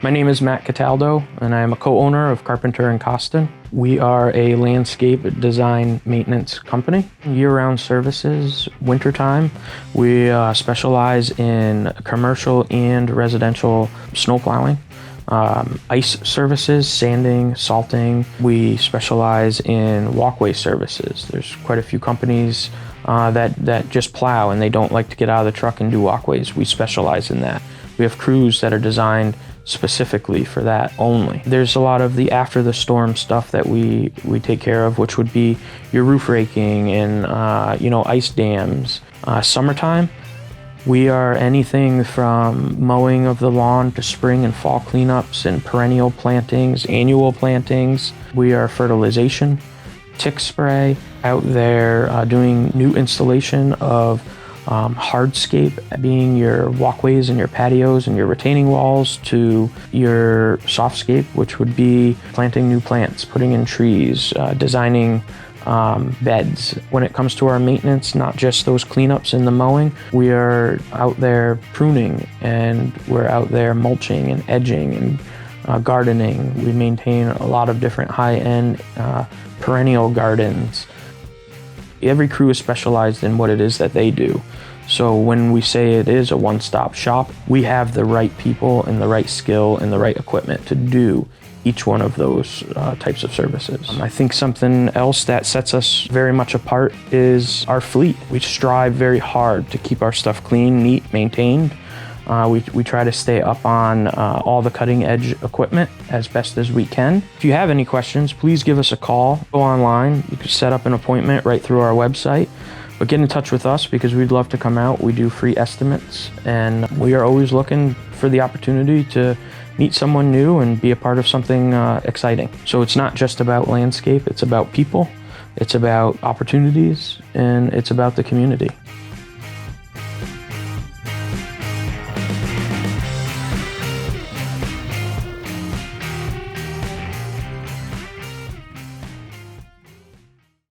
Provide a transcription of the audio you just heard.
My name is Matt Cataldo, and I am a co-owner of Carpenter and Costin. We are a landscape design maintenance company. Year-round services, wintertime. We specialize in commercial and residential snow plowing, ice services, sanding, salting. We specialize in walkway services. There's quite a few companies that just plow and they don't like to get out of the truck and do walkways. We specialize in that. We have crews that are designed specifically for that only. There's a lot of the after the storm stuff that we take care of, which would be your roof raking and ice dams. Summertime, we are anything from mowing of the lawn to spring and fall cleanups and perennial plantings, annual plantings. We are fertilization, tick spray, out there doing new installation of hardscape, being your walkways and your patios and your retaining walls, to your softscape, which would be planting new plants, putting in trees, designing beds. When it comes to our maintenance, not just those cleanups and the mowing, we are out there pruning, and we're out there mulching and edging and gardening. We maintain a lot of different high-end perennial gardens. Every crew is specialized in what it is that they do. So when we say it is a one-stop shop, we have the right people and the right skill and the right equipment to do each one of those types of services. I think something else that sets us very much apart is our fleet. We strive very hard to keep our stuff clean, neat, maintained. We try to stay up on all the cutting edge equipment as best as we can. If you have any questions, please give us a call. Go online. You can set up an appointment right through our website. But get in touch with us because we'd love to come out. We do free estimates, and we are always looking for the opportunity to meet someone new and be a part of something exciting. So it's not just about landscape, it's about people, it's about opportunities, and it's about the community.